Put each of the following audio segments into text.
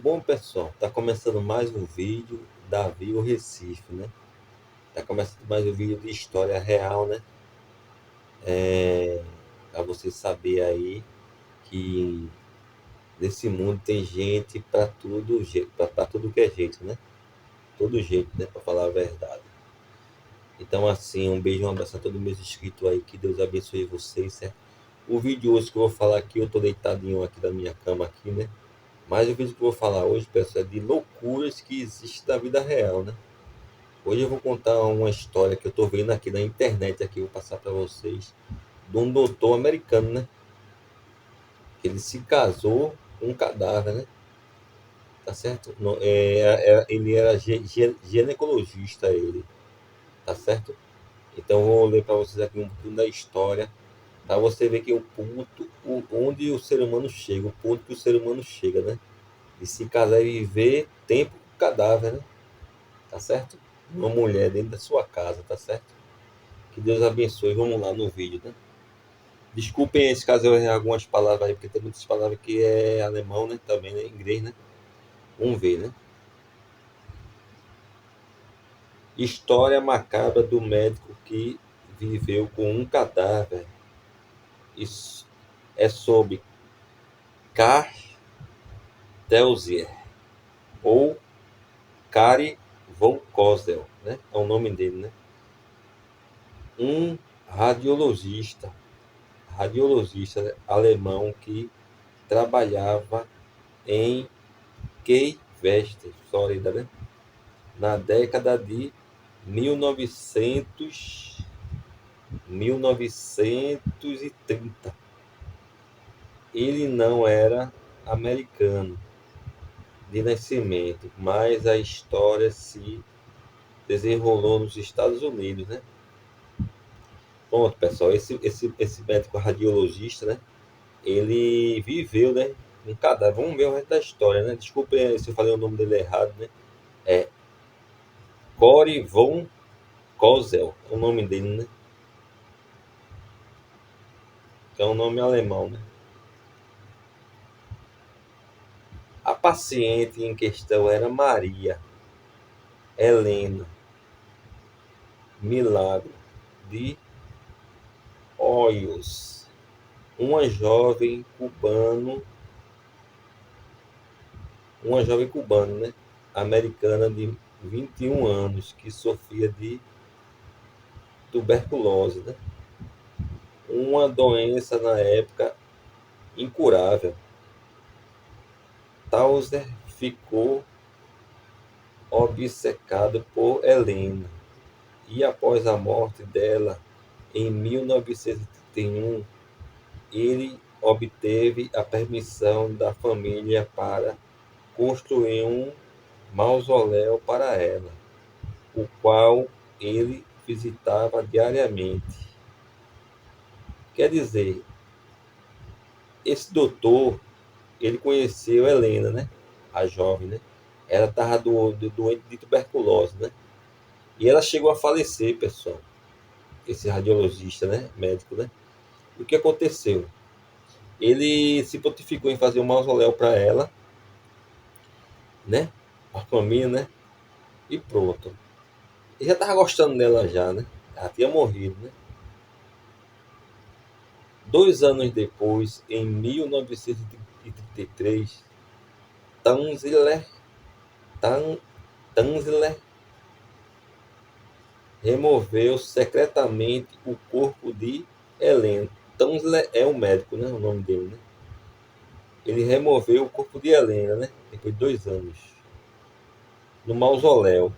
Bom, pessoal, tá começando mais um vídeo Davi o Recife, né? Tá começando mais um vídeo de história real, né? Pra você saber aí que nesse mundo tem gente pra tudo, pra tudo que é jeito, né? Todo jeito, né? Pra falar a verdade. Então, assim, um beijo, um abraço a todos meus inscritos aí, que Deus abençoe vocês, certo? O vídeo hoje que eu vou falar aqui, eu tô deitadinho aqui da minha cama aqui, né? Mas o vídeo que eu vou falar hoje, pessoal, é de loucuras que existem na vida real, né? Hoje eu vou contar uma história que eu tô vendo aqui na internet, aqui, vou passar para vocês, de um doutor americano, né? Que ele se casou com um cadáver, né? Tá certo? Ele era ginecologista, ele, tá certo? Então eu vou ler para vocês aqui um pouquinho da história, para você ver que o ponto, onde o ser humano chega, o ponto que o ser humano chega, né? De se casar e viver tempo com cadáver, né? Tá certo? Uma mulher dentro da sua casa, tá certo? Que Deus abençoe. Vamos lá no vídeo, né? Desculpem esse caso eu errar algumas palavras aí, porque tem muitas palavras que é alemão, né? Também, né? Inglês, né? Vamos ver, né? História macabra do médico que viveu com um cadáver. Isso é sobre Karl Delzier ou Kari von Kozel, né? É o nome dele, né? Um radiologista, alemão que trabalhava em Key West, Flórida, né? Na década de 1930. Ele não era americano de nascimento, mas a história se desenrolou nos Estados Unidos, né? Pronto, pessoal, esse médico radiologista, né? Ele viveu, né? Um cadáver. Vamos ver o resto da história, né? Desculpe se eu falei o nome dele errado, né? É Corey von Kozel, é o nome dele, né? Que é um nome alemão, né? A paciente em questão era Maria Helena Milagro de Hoyos, uma jovem cubano, né? Americana de 21 anos que sofria de tuberculose, né? Uma doença na época incurável. Tauser ficou obcecado por Helena e após a morte dela em 1931, ele obteve a permissão da família para construir um mausoléu para ela, o qual ele visitava diariamente. Quer dizer, esse doutor, ele conheceu Helena, né? A jovem, né? Ela estava doente de tuberculose, né? E ela chegou a falecer, pessoal. Esse radiologista, né? Médico, né? E o que aconteceu? Ele se prontificou em fazer um mausoléu para ela, né? A família, né? E pronto. Ele já estava gostando dela já, né? Ela tinha morrido, né? 2 anos depois, em 1933, Tanzler, Tanzler removeu secretamente o corpo de Helena. Tanzler é o médico, né? O nome dele, né? Ele removeu o corpo de Helena, né? Depois de 2 anos, no mausoléu,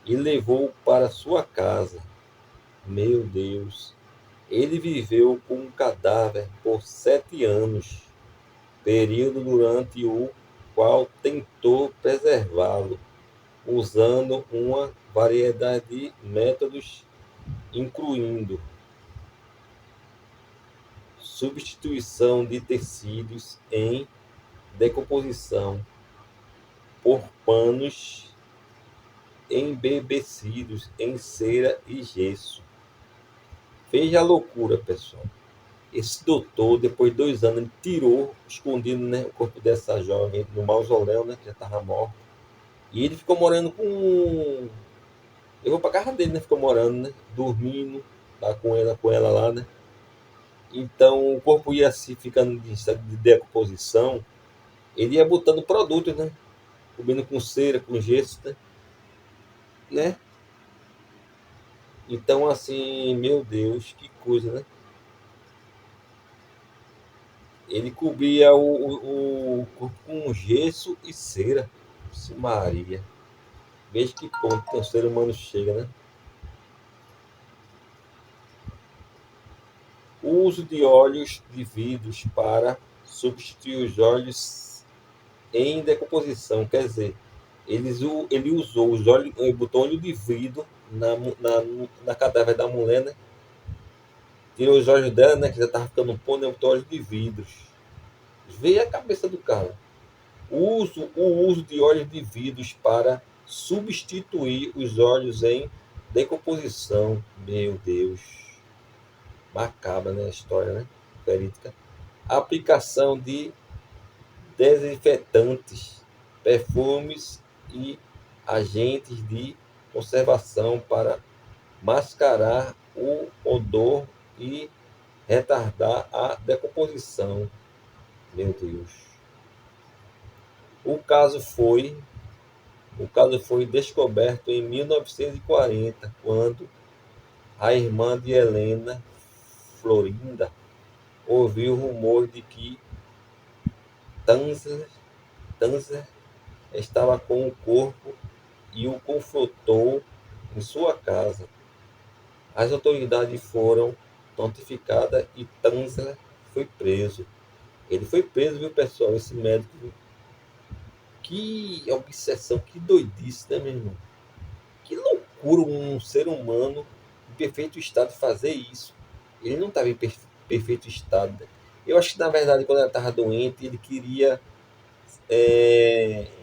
e levou para sua casa. Meu Deus! Ele viveu com um cadáver por 7 anos, período durante o qual tentou preservá-lo, usando uma variedade de métodos, incluindo substituição de tecidos em decomposição por panos embebecidos em cera e gesso. Veja a loucura, pessoal. Esse doutor, depois de 2 anos, ele tirou, escondido, né, o corpo dessa jovem no mausoléu, né, que já estava morto. E ele ficou morando com. Eu vou pra casa dele, né? Ficou morando, né? Dormindo lá com ela lá, né? Então o corpo ia se ficando em estado de decomposição, ele ia botando produtos, né? Cobrindo com cera, com gesso, né? Então, assim, meu Deus, que coisa, né? Ele cobria o corpo com gesso e cera. Maria. Veja que ponto que o ser humano chega, né? O uso de óleos de vidros para substituir os óleos em decomposição. Quer dizer, ele usou os óleos, ele botou óleo de vidro na cadáver da mulher, né? Tirou os olhos dela, né? Que já estava ficando um pó, né? Botou óleo de vidros. Veio a cabeça do cara. O uso de óleos de vidros para substituir os óleos em decomposição. Meu Deus. Macabra, né? A história, né? Verídica. Aplicação de desinfetantes, perfumes e agentes de conservação para mascarar o odor e retardar a decomposição. Meu Deus. O caso foi, o caso foi descoberto em 1940, quando a irmã de Helena, Florinda, ouviu rumor de que Tanzer estava com o corpo e o confrontou em sua casa. As autoridades foram notificadas e Tanzer foi preso. Ele foi preso, viu, pessoal? Esse médico. Que obsessão, que doidice, né, meu irmão? Que loucura um ser humano em perfeito estado fazer isso. Ele não estava em perfeito estado, né? Eu acho que, na verdade, quando ela estava doente, ele queria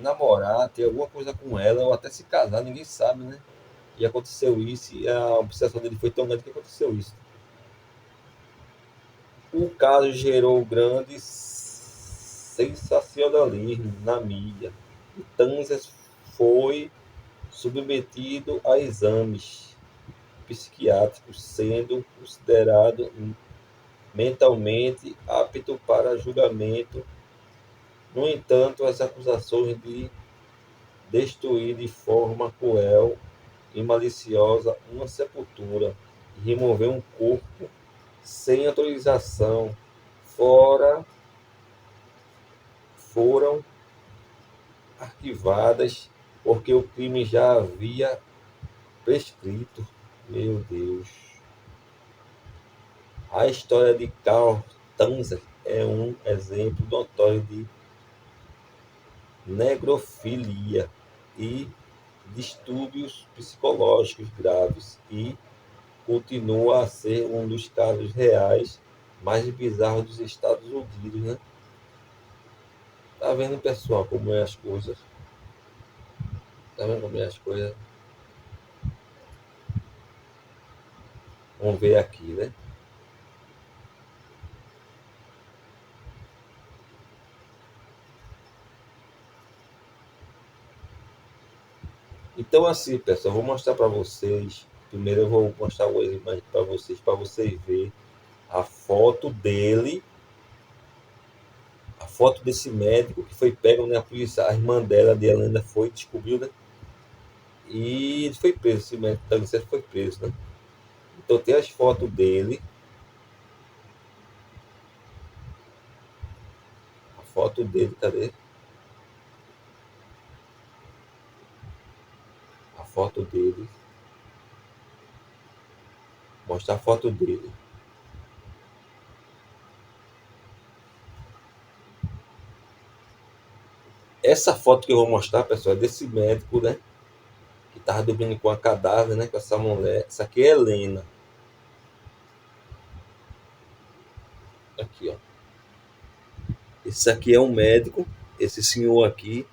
namorar, ter alguma coisa com ela, ou até se casar, ninguém sabe, né? E aconteceu isso, e a obsessão dele foi tão grande que aconteceu isso. O caso gerou grande sensacionalismo na mídia. E Tanzas foi submetido a exames psiquiátricos, sendo considerado mentalmente apto para julgamento. No entanto, as acusações de destruir de forma cruel e maliciosa uma sepultura e remover um corpo sem autorização fora foram arquivadas porque o crime já havia prescrito. Meu Deus. A história de Carl Tanzer é um exemplo notório de negrofilia e distúrbios psicológicos graves e continua a ser um dos casos reais mais bizarros dos Estados Unidos, né? Tá vendo, pessoal, como é as coisas? Tá vendo como é as coisas? Vamos ver aqui, né? Então, assim, pessoal, eu vou mostrar para vocês. Primeiro, eu vou mostrar o exemplo para vocês verem a foto dele, a foto desse médico que foi pego, né? A polícia, a irmã dela, de Helena, foi, descobriu, né? E ele foi preso, esse médico da Unicef foi preso, né? Então tem as fotos dele, a foto dele, cadê? A foto dele, mostrar a foto dele. Essa foto que eu vou mostrar, pessoal, é desse médico, né? Que tava dormindo com a cadáver, né? Com essa mulher. Essa aqui é Helena. Aqui, ó. Esse aqui é um médico, esse senhor aqui.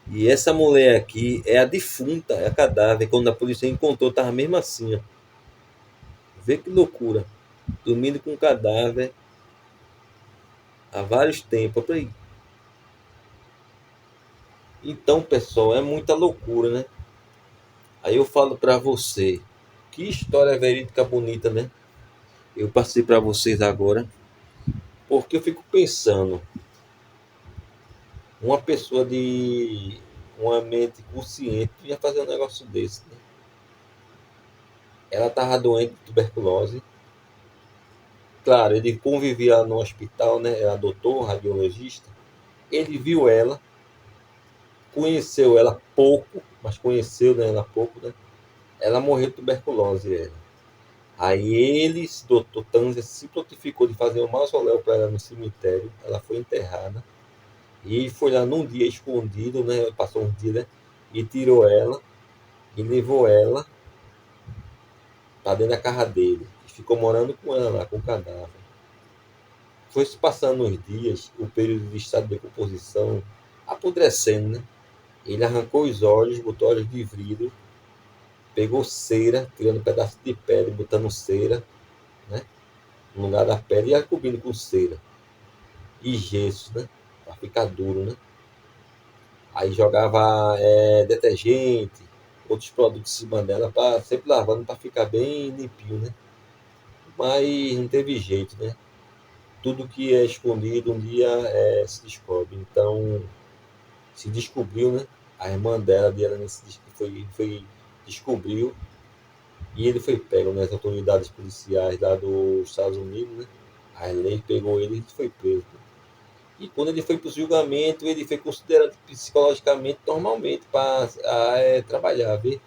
E essa mulher aqui é a defunta, é a cadáver. Quando a polícia encontrou, tava mesmo assim, ó. Vê que loucura. Dormindo com um cadáver. há vários tempos. Falei, então, pessoal, é muita loucura, né? Aí eu falo para você, que história verídica bonita, né? Eu passei para vocês agora, porque eu fico pensando, uma pessoa de uma mente consciente ia fazer um negócio desse, né? Ela estava doente de tuberculose. Claro, ele convivia no hospital, né? Era doutor, radiologista. Ele viu ela, conheceu ela pouco, mas conheceu, né, ela pouco, né? Ela morreu de tuberculose, ela. Aí eles, doutor Tanzer, se prontificou de fazer um mausoléu para ela no cemitério. Ela foi enterrada. E foi lá num dia escondido, né? Passou um dia, né? E tirou ela e levou ela para dentro da casa dele. E ficou morando com ela lá, com o cadáver. Foi se passando os dias, o período de estado de decomposição apodrecendo, né? Ele arrancou os olhos, botou olhos de vidro, pegou cera, tirando um pedaço de pele, botando cera, né? No lugar da pele e ia cobrindo com cera e gesso, né? Para ficar duro, né? Aí jogava detergente, outros produtos em cima dela, sempre lavando para ficar bem limpinho, né? Mas não teve jeito, né? Tudo que é escondido um dia se descobre. Então, se descobriu, né? A irmã dela, de ela, descobriu e ele foi pego nas autoridades policiais lá dos Estados Unidos, né? A lei pegou ele e foi preso. E quando ele foi para o julgamento, ele foi considerado psicologicamente normalmente para trabalhar, ver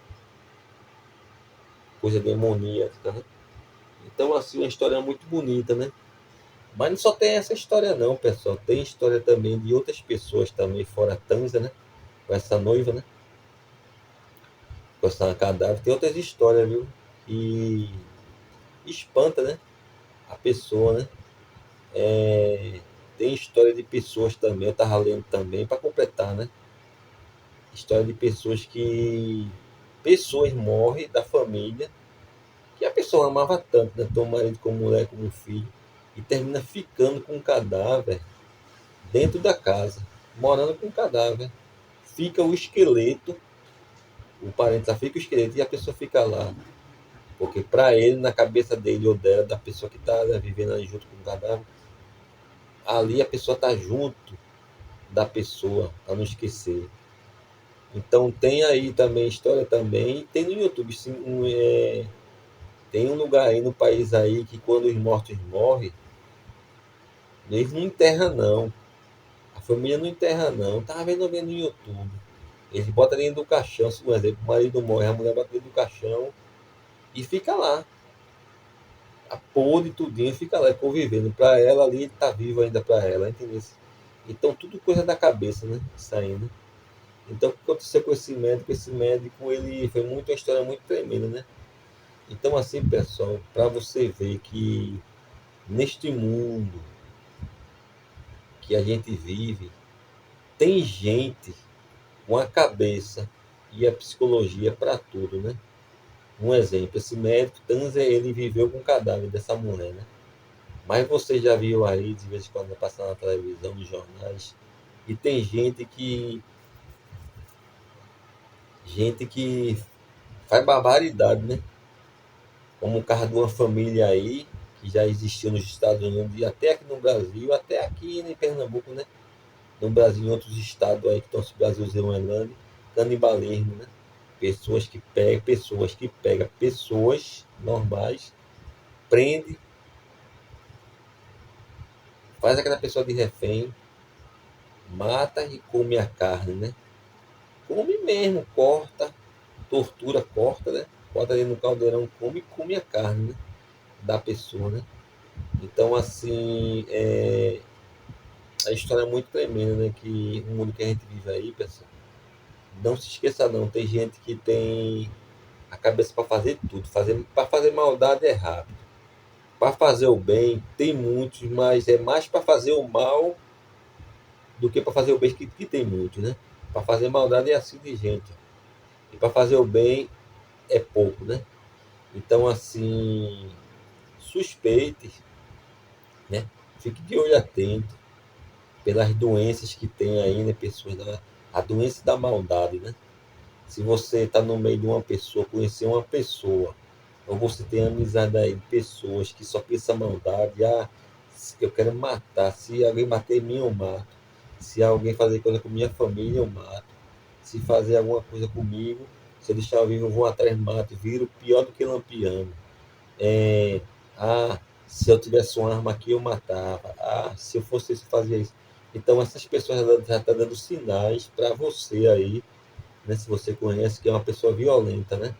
coisa demoníaca, né? Então, assim, uma história muito bonita, né? Mas não só tem essa história não, pessoal. Tem história também de outras pessoas também, fora a Tanza, né? Com essa noiva, né? Com essa cadáver. Tem outras histórias, viu? E espanta, né? A pessoa, né? Tem história de pessoas também, eu tava lendo também, para completar, né? História de pessoas que... Pessoas morrem da família, que a pessoa amava tanto, né? Tão marido como mulher, como filho, e termina ficando com um cadáver dentro da casa, morando com o cadáver. Fica o esqueleto, o parente lá fica o esqueleto e a pessoa fica lá. Porque para ele, na cabeça dele ou dela, da pessoa que está, né, vivendo ali junto com o cadáver, ali a pessoa está junto da pessoa, para não esquecer. Então tem aí também história também, tem no YouTube, sim, tem um lugar aí no país aí que quando os mortos morrem, eles não enterram não. A família não enterra não. Tava vendo no YouTube. Eles botam dentro do caixão, se por exemplo, o marido morre, a mulher bota dentro do caixão e fica lá. A podre tudinho fica lá convivendo. Para ela ali, ele tá vivo ainda para ela, entendeu? Então tudo coisa da cabeça, né? Saindo. Então o que aconteceu com esse médico? Esse médico, ele foi muito uma história muito tremenda, né? Então assim, pessoal, para você ver que neste mundo que a gente vive, tem gente com a cabeça e a psicologia para tudo, né? Um exemplo, esse médico Tanzer, ele viveu com o cadáver dessa mulher, né? Mas você já viu aí, de vez em quando, passar na televisão, nos jornais, e tem gente que faz barbaridade, né? Como o caso de uma família aí, que já existiu nos Estados Unidos, e até aqui no Brasil, até aqui em Pernambuco, né? No Brasil e em outros estados aí que estão se Brasil Zelândia, canibalismo, né? Pessoas que pegam pessoas normais, prende, faz aquela pessoa de refém, mata e come a carne, né? Come mesmo, corta, tortura, corta, né? Bota ali no caldeirão, come a carne, né? Da pessoa, né? Então, assim, a história é muito tremenda, né? Que o mundo que a gente vive aí, pessoal, não se esqueça não, tem gente que tem a cabeça para fazer tudo, para fazer maldade é rápido. Para fazer o bem, tem muitos, mas é mais para fazer o mal do que para fazer o bem, que tem muitos, né? Para fazer maldade é assim de gente. E para fazer o bem é pouco, né? Então, assim, suspeite, né? Fique de olho atento. pelas doenças que tem aí, né? A doença da maldade, né? Se você está no meio de uma pessoa, conhecer uma pessoa, ou você tem amizade aí de pessoas que só pensam maldade, eu quero matar, se alguém bater em mim, eu mato. Se alguém fazer coisa com minha família, eu mato. Se fazer alguma coisa comigo, se eu deixar eu vivo, eu vou atrás, mato, viro pior do que Lampião. É, ah, se eu tivesse uma arma aqui, eu matava. Ah, se eu fosse isso, fazia isso. Então, essas pessoas já estão dando sinais para você aí, né? Se você conhece que é uma pessoa violenta, né?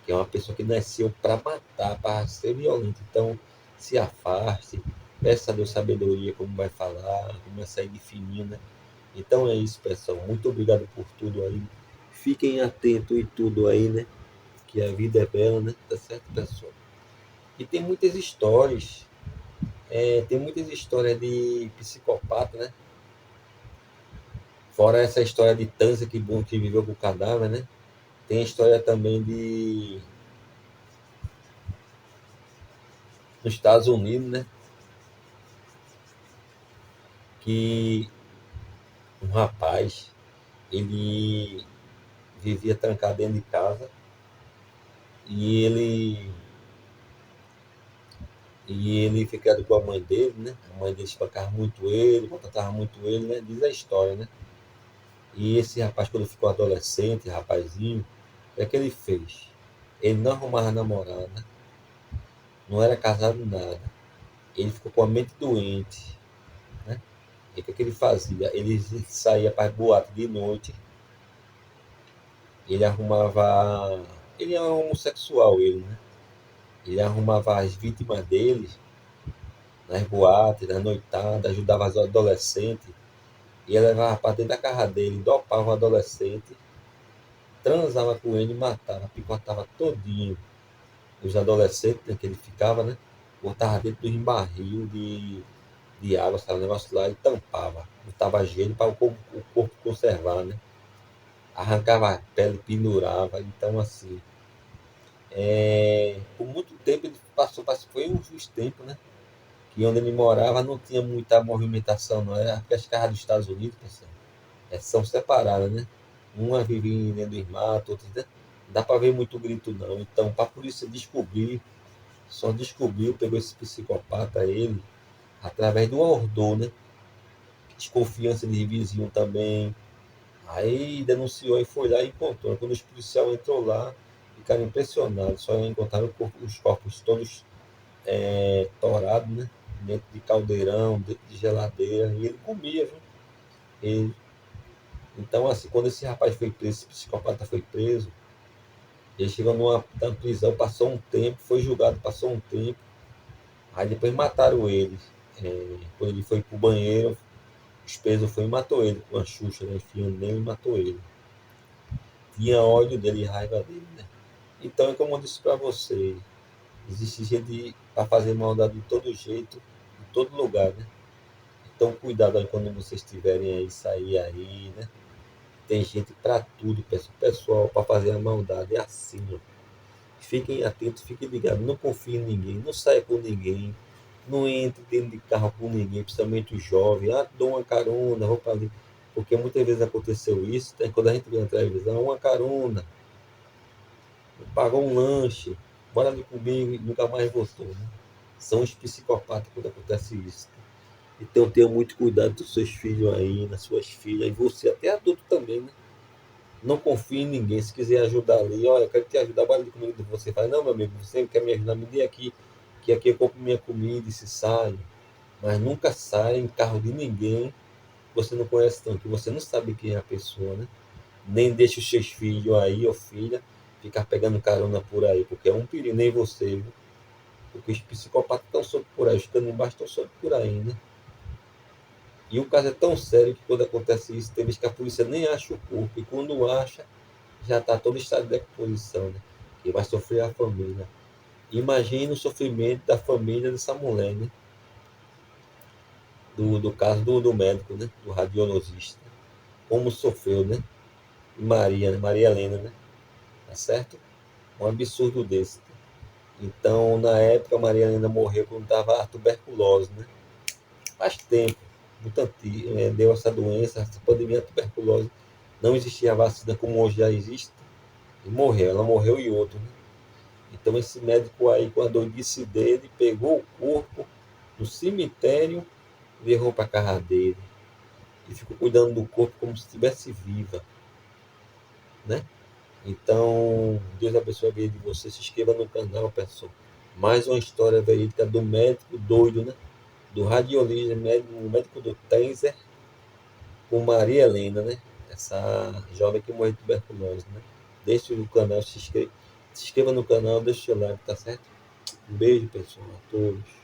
Que é uma pessoa que nasceu para matar, para ser violenta. Então, se afaste, peça a Deus sabedoria, como vai falar, como vai sair de fininho, né? Então é isso, pessoal. Muito obrigado por tudo aí. Fiquem atentos e tudo aí, né? Que a vida é bela, né? Tá certo, pessoal? E tem muitas histórias de psicopata, né? Fora essa história de Tanza que viveu com o cadáver, né? Tem a história também de nos Estados Unidos, né? Que um rapaz, ele vivia trancado dentro de casa e ele ficava com a mãe dele, né? A mãe dele espancava muito ele, maltratava muito ele, né? Diz a história, né? E esse rapaz, quando ficou adolescente, rapazinho, o que é que ele fez? Ele não arrumava namorada, não era casado nada. Ele ficou com a mente doente, né? E o que é que ele fazia? Ele saía para boate de noite, ele arrumava. Ele é um homossexual, ele, né? Ele arrumava as vítimas dele nas boates, nas noitadas, ajudava as adolescentes, ia levar para dentro da casa dele, dopava o adolescente, transava com ele e matava, picotava todinho os adolescentes, né, que ele ficava, né? Botava dentro de um barril de água, sabe, um negócio lá, e tampava. Botava gelo para o corpo conservar, né? Arrancava a pele, pendurava. Então, assim, por muito tempo ele passou, foi uns tempos, né? Que onde ele morava não tinha muita movimentação, não era? Porque as casas dos Estados Unidos, pessoal, são separadas, né? Uma vive dentro dos matos, outras, né? Não dá para ver muito grito, não. Então, para a polícia descobrir, só descobriu, pegou esse psicopata, ele, através do ordô, né? Desconfiança de vizinho também. Aí denunciou e foi lá e encontrou. Quando os policiais entrou lá, ficaram impressionados. Só encontraram os corpos todos torados, né? Dentro de caldeirão, dentro de geladeira. E ele comia, viu? Ele. Então, assim, quando esse rapaz foi preso, esse psicopata foi preso, ele chegou na prisão, passou um tempo, foi julgado, passou um tempo. Aí depois mataram ele. Quando ele foi pro banheiro, os pesos foi e matou ele com a Xuxa, né? Enfiando nele e matou ele. Tinha ódio dele e raiva dele, né? Então, é como eu disse para você, existe gente para fazer maldade de todo jeito, em todo lugar, né? Então, cuidado aí quando vocês estiverem aí, sair aí, né? Tem gente para tudo, pessoal, para fazer a maldade. É assim, ó. Fiquem atentos, fiquem ligados, não confiem em ninguém, não saia com ninguém, não entre dentro de carro com ninguém, principalmente os jovens. Ah, dou uma carona, vou para ali. Porque muitas vezes aconteceu isso, né? Quando a gente vê na televisão, uma carona, pagou um lanche, bora ali comigo e nunca mais voltou, né? São os psicopatas quando acontece isso. Então tenha muito cuidado dos seus filhos aí, nas suas filhas, e você, até adulto também, né? Não confie em ninguém. Se quiser ajudar ali, olha, eu quero te ajudar, bora ali comigo. Você fala, não, meu amigo, você quer me ajudar, me dê aqui, que aqui eu compro minha comida e se sai. Mas nunca saia em carro de ninguém que você não conhece tanto, que você não sabe quem é a pessoa, né? Nem deixe os seus filhos aí, ou filha, ficar pegando carona por aí, porque é um perigo, nem você, viu? Porque os psicopatas estão soltos por aí, os canibais estão soltos por aí, né? E o caso é tão sério que quando acontece isso, tem vezes que a polícia nem acha o corpo, e quando acha, já está todo em estado de decomposição, né? Que vai sofrer a família. Imagina o sofrimento da família dessa mulher, né? Do caso do médico, né? Do radiologista. Como sofreu, né? Maria, né? Maria Helena, né? Tá certo? Um absurdo desse. Então, na época, Maria Helena morreu quando estava tuberculose, né? Faz tempo. muito antigo, deu essa doença, essa pandemia da tuberculose. Não existia vacina como hoje já existe, e morreu. Ela morreu e outro, né? Então esse médico aí, com a doidice dele, pegou o corpo no cemitério, levou para a casa dele e ficou cuidando do corpo como se estivesse viva, né? Então, Deus abençoe a vida de você. Se inscreva no canal, pessoal. Mais uma história verídica do médico doido, né? Do radiologista, o médico do Taser, com Maria Helena, né? Essa jovem que morreu de tuberculose, né? Deixe o canal, se inscreva no canal, deixa o seu like, tá certo? Um beijo, pessoal, a todos.